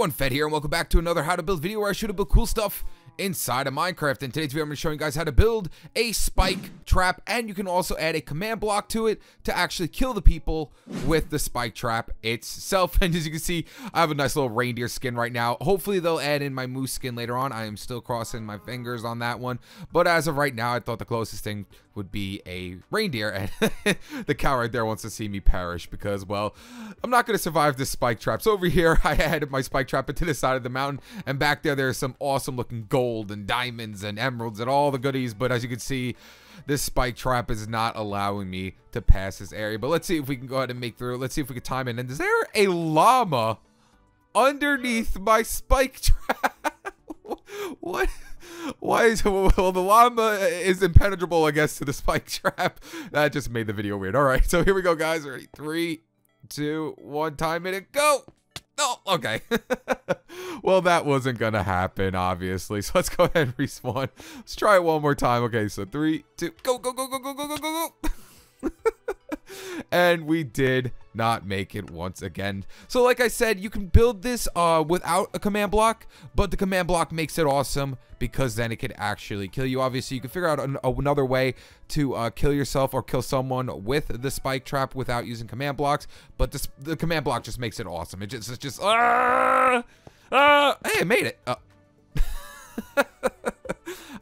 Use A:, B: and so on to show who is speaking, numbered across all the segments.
A: everyone, Fed here, and welcome back to another how to build video where I show you to build cool stuff inside of Minecraft. In today's video, I'm going to show you guys how to build a spike trap, and you can also add a command block to it to actually kill the people with the spike trap itself. And as you can see, I have a nice little reindeer skin right now. Hopefully they'll add in my moose skin later on. I am still crossing my fingers on that one, but as of right now, I thought the closest thing would be a reindeer, and the cow right there wants to see me perish because, well, I'm not going to survive this spike trap. So over here, I added my spike trap into the side of the mountain, and back there, there's some awesome looking gold and diamonds and emeralds and all the goodies, but as you can see, this spike trap is not allowing me to pass this area. But let's see if we can go ahead and make through. Let's see if we can time it. And is there a llama underneath my spike trap? What? Why is, well, the llama is impenetrable, I guess, to the spike trap. That just made the video weird. All right, so here we go, guys. Ready? 3, 2, 1, time it, and go. Oh, okay. Well, that wasn't gonna happen, obviously. So let's go ahead and respawn. Let's try it one more time. Okay, so 3, 2, go, go, go, go, go, go, go, go, go. And we did not make it once again. So like I said, you can build this without a command block, but the command block makes it awesome because then it could actually kill you. Obviously, you can figure out another way to kill yourself or kill someone with the spike trap without using command blocks, but the command block just makes it awesome. It's just hey, I made it.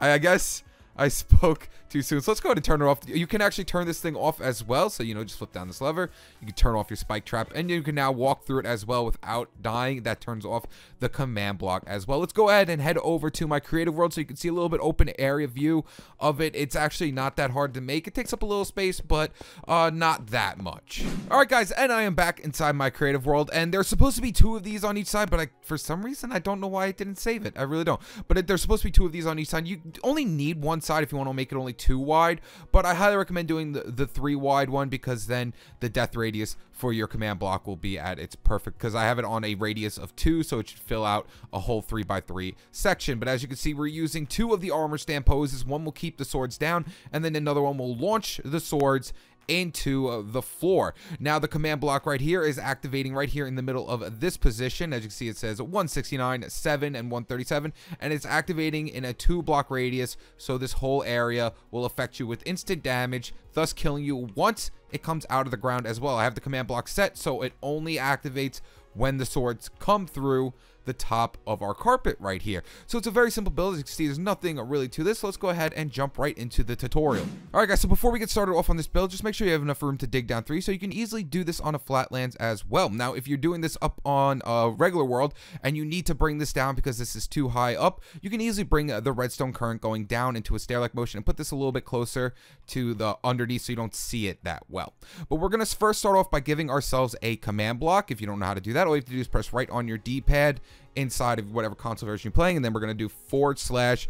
A: I guess I spoke too soon, so let's go ahead and turn it off. You can actually turn this thing off as well, so just flip down this lever, you can turn off your spike trap, and you can now walk through it as well without dying. That turns off the command block as well. Let's go ahead and head over to my creative world so you can see a little bit open area view of it. It's actually not that hard to make. It takes up a little space, but not that much. All right, guys, and I am back inside my creative world, and there's supposed to be 2 of these on each side, but for some reason I don't know why it didn't save it. I really don't, but there's supposed to be 2 of these on each side. You only need one side if you want to make it only 2 wide, but I highly recommend doing the 3 wide one because then the depth radius for your command block will be at its perfect, because I have it on a radius of 2, so it should fill out a whole 3x3 section. But as you can see, we're using 2 of the armor stand poses. One will keep the swords down, and then another one will launch the swords into the floor. Now the command block right here is activating right here in the middle of this position. As you can see, it says 169, 7, and 137, and it's activating in a 2 block radius, so this whole area will affect you with instant damage, thus killing you once it comes out of the ground as well. I have the command block set so it only activates when the swords come through the top of our carpet right here. So it's a very simple build. As you can see, there's nothing really to this. So let's go ahead and jump right into the tutorial. All right, guys, so before we get started off on this build, just make sure you have enough room to dig down 3 so you can easily do this on a flatlands as well. Now, if you're doing this up on a regular world and you need to bring this down because this is too high up, you can easily bring the redstone current going down into a stair-like motion and put this a little bit closer to the underneath so you don't see it that well. But we're going to first start off by giving ourselves a command block. If you don't know how to do that, all you have to do is press right on your D-pad inside of whatever console version you're playing, and then we're going to do / and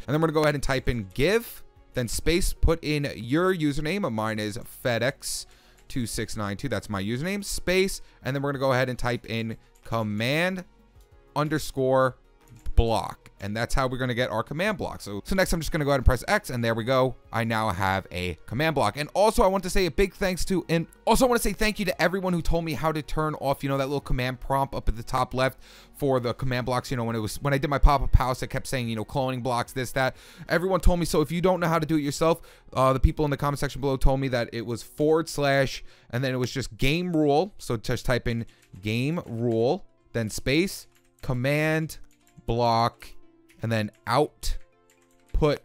A: then we're going to go ahead and type in give, then space, put in your username. Mine is FedEx2692. That's my username, space, and then we're going to go ahead and type in command _ block, and that's how we're going to get our command block. So next I'm just going to go ahead and press X, and there we go. I now have a command block. And also I want to say a big thanks to, and also I want to say thank you to everyone who told me how to turn off, that little command prompt up at the top left for the command blocks. When I did my pop-up house, I kept saying, cloning blocks, this, that. Everyone told me. So if you don't know how to do it yourself, the people in the comment section below told me that it was / and then it was just game rule. So just type in game rule, then space, command block, and then output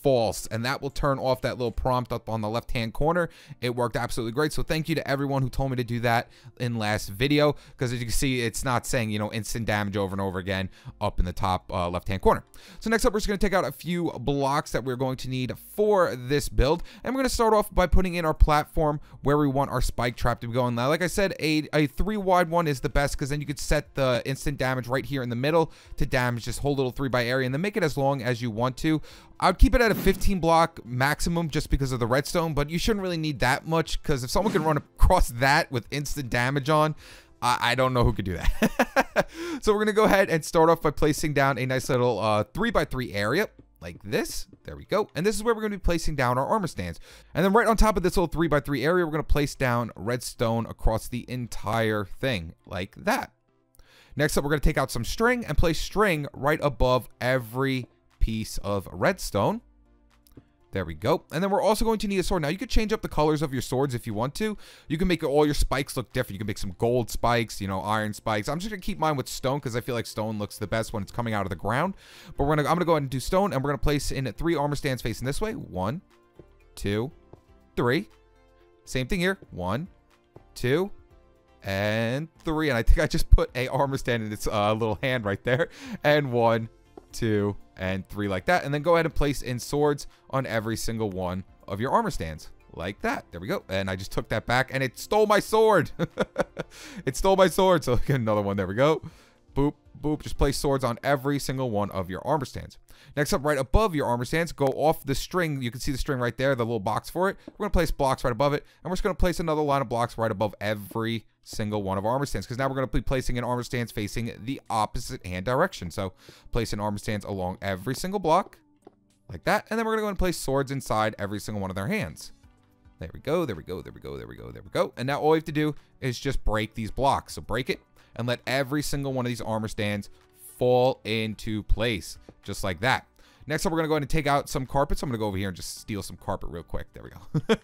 A: false, and that will turn off that little prompt up on the left hand corner. It worked absolutely great, so thank you to everyone who told me to do that in last video, because as you can see, it's not saying instant damage over and over again up in the top left hand corner. So next up, we're just going to take out a few blocks that we're going to need for this build, and we're going to start off by putting in our platform where we want our spike trap to be going. Now, like I said, a 3 wide one is the best, because then you could set the instant damage right here in the middle to damage this whole little 3 by area, and then make it as long as you want to. I would keep it at a 15 block maximum just because of the redstone, but you shouldn't really need that much, because if someone can run across that with instant damage on, I don't know who could do that. So we're going to go ahead and start off by placing down a nice little 3x3 area like this. There we go. And this is where we're going to be placing down our armor stands. And then right on top of this little 3x3 area, we're going to place down redstone across the entire thing like that. Next up, we're going to take out some string and place string right above every piece of redstone. There we go. And then we're also going to need a sword. Now, you could change up the colors of your swords if you want to. You can make all your spikes look different. You can make some gold spikes, you know, iron spikes. I'm just going to keep mine with stone because I feel like stone looks the best when it's coming out of the ground. But I'm going to go ahead and do stone, and we're going to place in 3 armor stands facing this way. 1, 2, 3. Same thing here. 1, 2, and 3. And I think I just put a armor stand in its little hand right there. And 1, 2, and 3 like that. And then go ahead and place in swords on every single one of your armor stands like that. There we go. And I just took that back and it stole my sword. It stole my sword. So get another one. There we go. Boop, boop. Just place swords on every single one of your armor stands. Next up, right above your armor stands, go off the string. You can see the string right there, the little box for it. We're going to place blocks right above it. And we're just going to place another line of blocks right above every single one of our armor stands, because now we're going to be placing in armor stands facing the opposite hand direction. So place in armor stands along every single block like that. And then we're going to go and place swords inside every single one of their hands. There we go. There we go. There we go. There we go. There we go. And now all we have to do is just break these blocks. So break it and let every single one of these armor stands fall into place just like that. Next up, we're going to go ahead and take out some carpet. So I'm going to go over here and just steal some carpet real quick. There we go. We're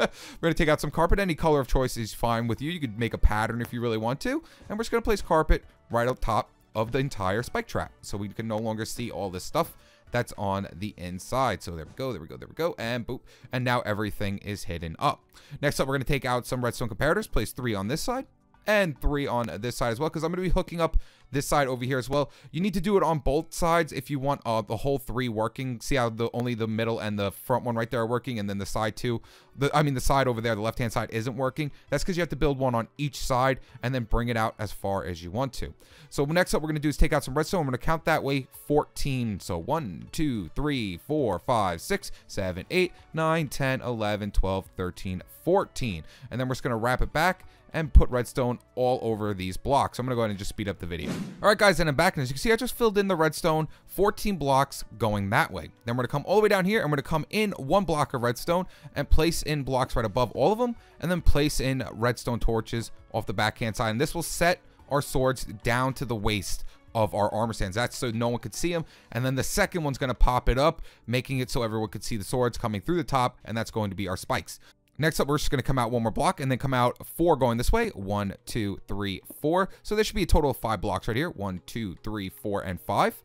A: going to take out some carpet. Any color of choice is fine with you. You could make a pattern if you really want to. And we're just going to place carpet right up top of the entire spike trap, so we can no longer see all this stuff that's on the inside. So there we go, there we go, there we go, and boop. And now everything is hidden up. Next up, we're going to take out some redstone comparators. Place 3 on this side and 3 on this side as well, because I'm going to be hooking up this side over here as well. You need to do it on both sides if you want the whole 3 working. See how only the middle and the front one right there are working, and then the side too, the side over there, the left hand side, isn't working. That's because you have to build one on each side and then bring it out as far as you want to. So next up, we're going to do is take out some redstone. I'm going to count that way 14. So 1, 2, 3, 4, 5, 6, 7, 8, 9, 10, 11, 12, 13, 14. And then we're just going to wrap it back and put redstone all over these blocks. I'm going to go ahead and just speed up the video. All right, guys, and I'm back. And as you can see, I just filled in the redstone, 14 blocks going that way. Then we're going to come all the way down here, and we're going to come in 1 block of redstone and place in blocks right above all of them, and then place in redstone torches off the backhand side. And this will set our swords down to the waist of our armor stands. That's so no one could see them. And then the second one's going to pop it up, making it so everyone could see the swords coming through the top, and that's going to be our spikes. Next up, we're just going to come out 1 more block and then come out 4 going this way. 1, 2, 3, 4. So there should be a total of 5 blocks right here. 1, 2, 3, 4, and 5.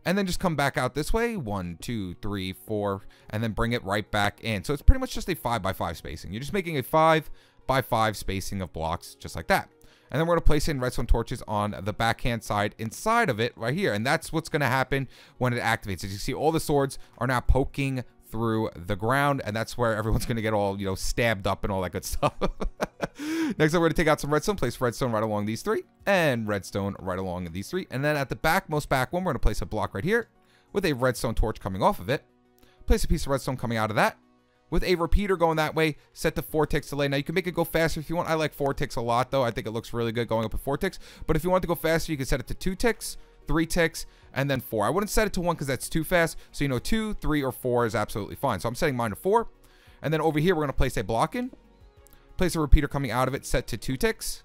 A: And then just come back out this way. 1, 2, 3, 4, and then bring it right back in. So it's pretty much just a 5 by 5 spacing. You're just making a 5 by 5 spacing of blocks just like that. And then we're going to place in redstone torches on the backhand side inside of it right here. And that's what's going to happen when it activates. As you see, all the swords are now poking through the ground, and that's where everyone's going to get all, you know, stabbed up and all that good stuff. Next up, we're going to take out some redstone, place redstone right along these 3, and redstone right along these 3. And then at the back, most back one, we're going to place a block right here with a redstone torch coming off of it. Place a piece of redstone coming out of that with a repeater going that way, set to 4 ticks delay. Now, you can make it go faster if you want. I like 4 ticks a lot, though. I think it looks really good going up at 4 ticks. But if you want to go faster, you can set it to 2 ticks, 3 ticks, and then 4. I wouldn't set it to 1 because that's too fast. So, you know, 2, 3, or 4 is absolutely fine. So I'm setting mine to 4. And then over here, we're going to place a block in. Place a repeater coming out of it, set to 2 ticks.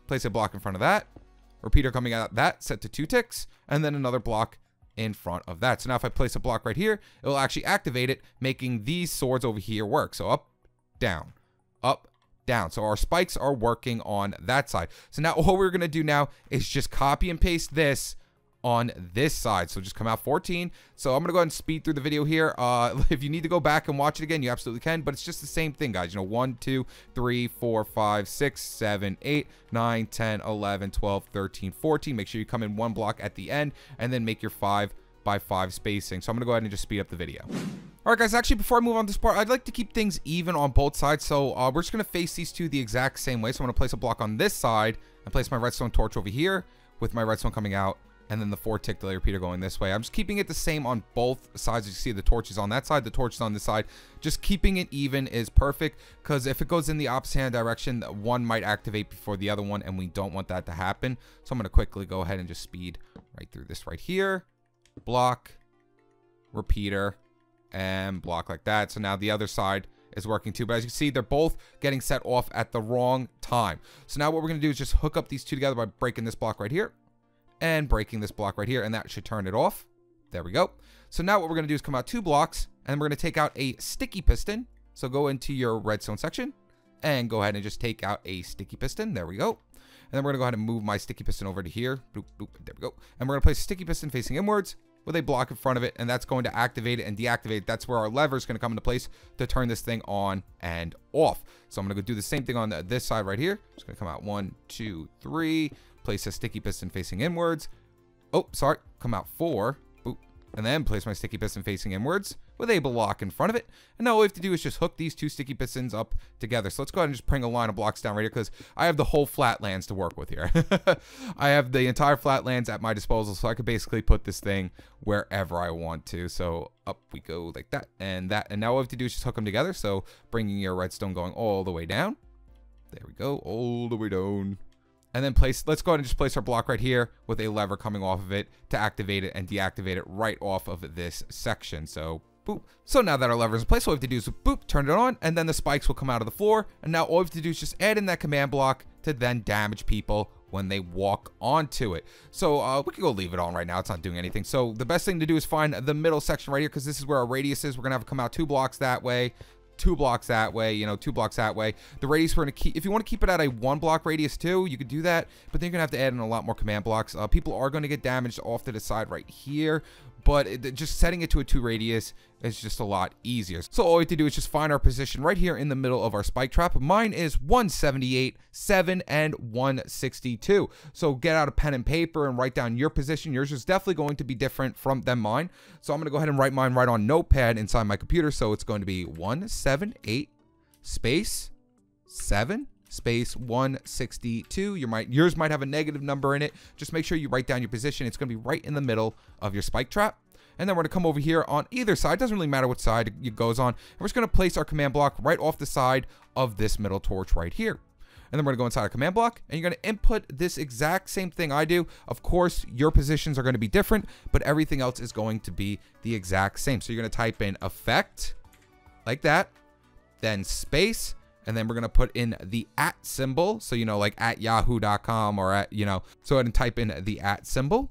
A: Place a block in front of that. Repeater coming out of that, set to 2 ticks. And then another block in front of that. So now if I place a block right here, it will actually activate it, making these swords over here work. So up, down, up, down. So our spikes are working on that side. So now all we're going to do now is just copy and paste this on this side. So just come out 14. So I'm gonna go ahead and speed through the video here. If you need to go back and watch it again, you absolutely can, but it's just the same thing, guys. You know, 1, 2, 3, 4, 5, 6, 7, 8, 9, 10, 11, 12, 13, 14. Make sure you come in 1 block at the end and then make your 5 by 5 spacing. So I'm gonna go ahead and just speed up the video. All right, guys, actually, before I move on to this part, I'd like to keep things even on both sides. So we're just gonna face these two the exact same way. So I'm gonna place a block on this side and place my redstone torch over here with my redstone coming out, and then the 4 tick delay repeater going this way. I'm just keeping it the same on both sides. You see the torches on that side, the torches on this side. Just keeping it even is perfect, because if it goes in the opposite hand direction, one might activate before the other one, and we don't want that to happen. So I'm going to quickly go ahead and just speed right through this right here. Block, repeater, and block like that. So now the other side is working too, but as you can see, they're both getting set off at the wrong time. So now what we're going to do is just hook up these two together by breaking this block right here and breaking this block right here, and that should turn it off. There we go. So now what we're going to do is come out 2 blocks, and we're going to take out a sticky piston. So go into your redstone section and go ahead and just take out a sticky piston. There we go. And then we're going to go ahead and move my sticky piston over to here. Boop, boop, there we go. And we're going to place a sticky piston facing inwards with a block in front of it, and that's going to activate it and deactivate it. That's where our lever is going to come into place to turn this thing on and off. So I'm going to go do the same thing on this side right here. Just going to come out 1, 2, 3, place a sticky piston facing inwards. Oh, sorry, come out 4. Boop. And then place my sticky piston facing inwards with a block in front of it. And now all we have to do is just hook these 2 sticky pistons up together. So let's go ahead and just bring a line of blocks down right here, because I have the whole flatlands to work with here. I have the entire flatlands at my disposal, so I could basically put this thing wherever I want to. So up we go like that and that. And now all we have to do is just hook them together. So bringing your redstone going all the way down. There we go, all the way down. And then let's go ahead and just place our block right here with a lever coming off of it to activate it and deactivate it right off of this section. So boop. So now that our lever is in place, all we have to do is boop, turn it on, and then the spikes will come out of the floor. And now all we have to do is just add in that command block to then damage people when they walk onto it. So we can go leave it on right now. It's not doing anything. So the best thing to do is find the middle section right here, because this is where our radius is. We're going to have to come out 2 blocks that way, 2 blocks that way, you know, 2 blocks that way. The radius we're going to keep, if you want to keep it at a 1 block radius too, you could do that, but then you're going to have to add in a lot more command blocks. People are going to get damaged off to the side right here, but just setting it to a 2 radius is just a lot easier. So all we have to do is just find our position right here in the middle of our spike trap. Mine is 178, 7, and 162. So get out a pen and paper and write down your position. Yours is definitely going to be different than mine. So I'm going to go ahead and write mine right on Notepad inside my computer. So it's going to be 178 space 7 space 162. Yours might have a negative number in it. Just make sure you write down your position. It's going to be right in the middle of your spike trap. And then we're going to come over here on either side. Doesn't really matter what side it goes on. And we're just going to place our command block right off the side of this middle torch right here. And then we're going to go inside our command block, and you're going to input this exact same thing I do. Of course, your positions are going to be different, but everything else is going to be the exact same. So you're going to type in effect like that, then space, and then we're going to put in the @ symbol. So, you know, like at yahoo.com or at, you know, so go ahead and type in the @ symbol.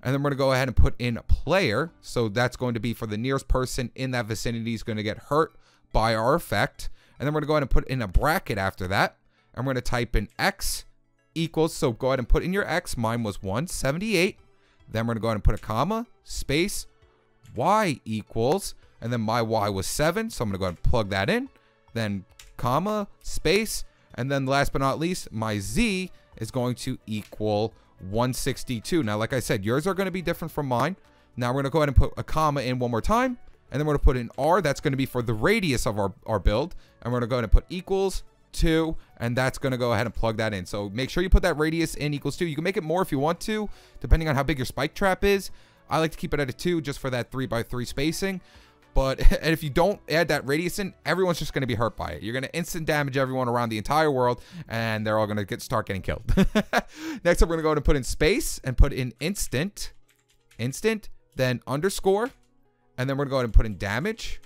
A: And then we're going to go ahead and put in player. So that's going to be for the nearest person in that vicinity is going to get hurt by our effect. And then we're going to go ahead and put in a bracket after that. And we're going to type in X equals. So go ahead and put in your X. Mine was 178. Then we're going to go ahead and put a comma, space, Y equals. And then my Y was 7. So I'm going to go ahead and plug that in. Then comma, space. And then last but not least, my Z is going to equal 162. Now, like I said, yours are going to be different from mine. Now we're going to go ahead and put a comma in one more time, and then we're going to put in R. That's going to be for the radius of our build, and we're going to go ahead and put equals 2, and that's going to go ahead and plug that in. So make sure you put that radius in equals 2. You can make it more if you want to, depending on how big your spike trap is. I like to keep it at a 2 just for that 3x3 spacing. But and if you don't add that radius in, everyone's just going to be hurt by it. You're going to instant damage everyone around the entire world, and they're all going to start getting killed. Next up, we're going to go ahead and put in space and put in instant, then underscore, and then we're going to go ahead and put in damage.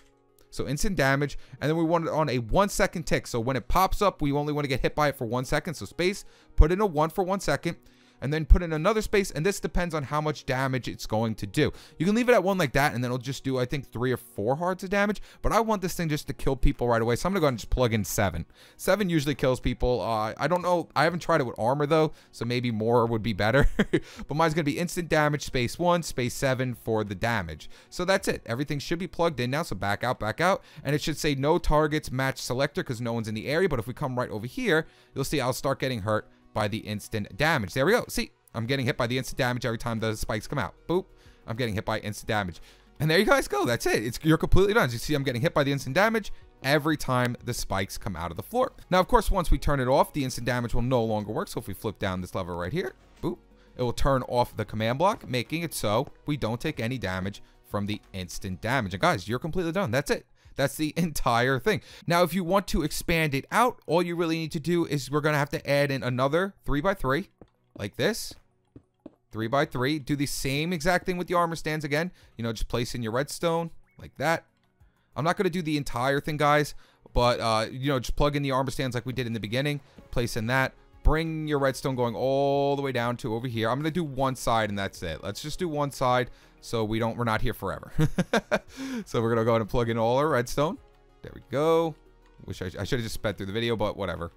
A: So instant damage, and then we want it on a 1 second tick. So when it pops up, we only want to get hit by it for 1 second. So space, put in a 1 for 1 second. And then put in another space, and this depends on how much damage it's going to do. You can leave it at 1 like that, and then it'll just do, I think, 3 or 4 hearts of damage. But I want this thing just to kill people right away, so I'm going to go ahead and just plug in 7. 7 usually kills people. I don't know. I haven't tried it with armor, though, so maybe more would be better. But mine's going to be instant damage, space 1, space 7 for the damage. So that's it. Everything should be plugged in now, so back out. And it should say no targets match selector because no one's in the area. But if we come right over here, you'll see I'll start getting hurt by the instant damage. There we go. See, I'm getting hit by the instant damage every time the spikes come out. Boop. I'm getting hit by instant damage. And there you guys go. That's it. You're completely done. As you see, I'm getting hit by the instant damage every time the spikes come out of the floor. Now, of course, once we turn it off, the instant damage will no longer work. So if we flip down this lever right here, boop, it will turn off the command block, making it so we don't take any damage from the instant damage. And guys, you're completely done. That's it. That's the entire thing. Now, if you want to expand it out, all you really need to do is we're going to have to add in another 3x3 like this. 3x3. Do the same exact thing with the armor stands again. You know, just place in your redstone like that. I'm not going to do the entire thing, guys, but, you know, just plug in the armor stands like we did in the beginning. Place in that. bring your redstone going all the way down to over here. I'm going to do one side and that's it. Let's just do one side so we're not here forever. So we're going to go ahead and plug in all our redstone. There we go. Wish I should have just sped through the video, but whatever.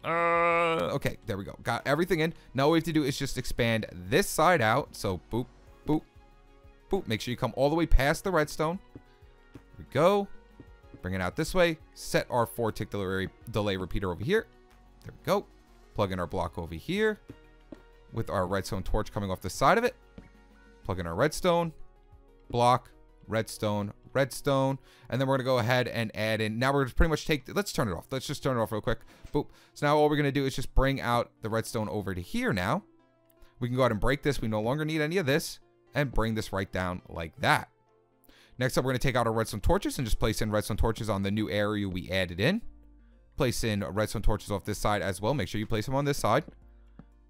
A: Okay, there we go. Got everything in. Now what we have to do is just expand this side out. So boop, boop, boop. Make sure you come all the way past the redstone. There we go. Bring it out this way. Set our 4-tick delay repeater over here. There we go. Plug in our block over here with our redstone torch coming off the side of it. Plug in our redstone, block, redstone, redstone, and then we're going to go ahead and add in. Now we're just pretty much let's turn it off. Let's just turn it off real quick. Boop. So now all we're going to do is just bring out the redstone over to here now. We can go ahead and break this. We no longer need any of this, and bring this right down like that. Next up, we're going to take out our redstone torches and just place in redstone torches on the new area we added in. Place in redstone torches off this side as well. Make sure you place them on this side.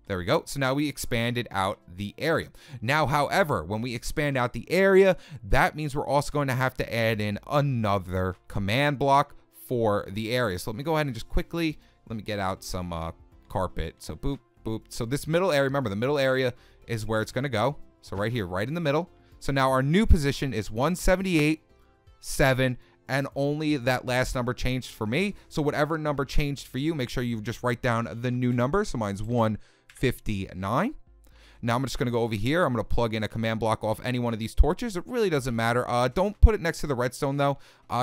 A: There we go. So now we expanded out the area. Now, however, when we expand out the area, that means we're also going to have to add in another command block for the area. So let me go ahead and just quickly, let me get out some carpet. So boop, boop. So this middle area, remember the middle area is where it's going to go. So right here, right in the middle. So now our new position is 178.7, and only that last number changed for me. So whatever number changed for you, make sure you just write down the new number. So mine's 159. Now I'm just going to go over here. I'm going to plug in a command block off any one of these torches. It really doesn't matter. Don't put it next to the redstone though.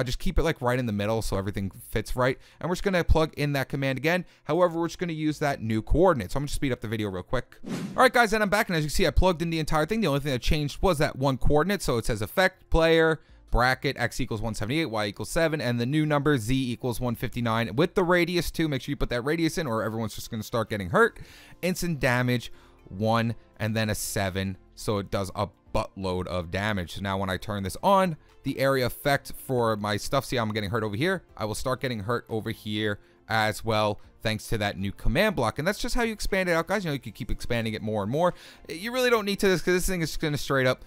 A: Just keep it like right in the middle so everything fits right. And we're just going to plug in that command again. However, we're just going to use that new coordinate. So I'm going to speed up the video real quick. All right, guys, and I'm back. And as you can see, I plugged in the entire thing. The only thing that changed was that one coordinate. So it says effect, player, bracket, x equals 178, y equals 7, and the new number z equals 159 with the radius too. Make sure you put that radius in or everyone's just going to start getting hurt. Instant damage 1 and then a 7, so it does a buttload of damage. So now when I turn this on, the area effect for my stuff, see I'm getting hurt over here, I will start getting hurt over here as well, thanks to that new command block. And that's just how you expand it out, guys. You know, you can keep expanding it more and more. You really don't need to this, because this thing is just going to straight up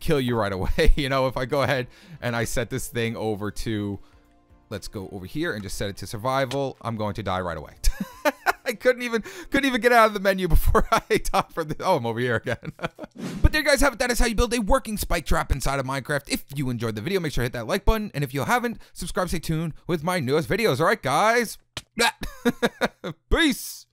A: kill you right away. You know, if I go ahead and I set this thing over to, let's go over here and just set it to survival, I'm going to die right away. I couldn't even get out of the menu before I died for this. Oh, I'm over here again. But there you guys have it. That is how you build a working spike trap inside of Minecraft. If you enjoyed the video, make sure to hit that like button. And if you haven't, subscribe, stay tuned with my newest videos. All right, guys. Peace.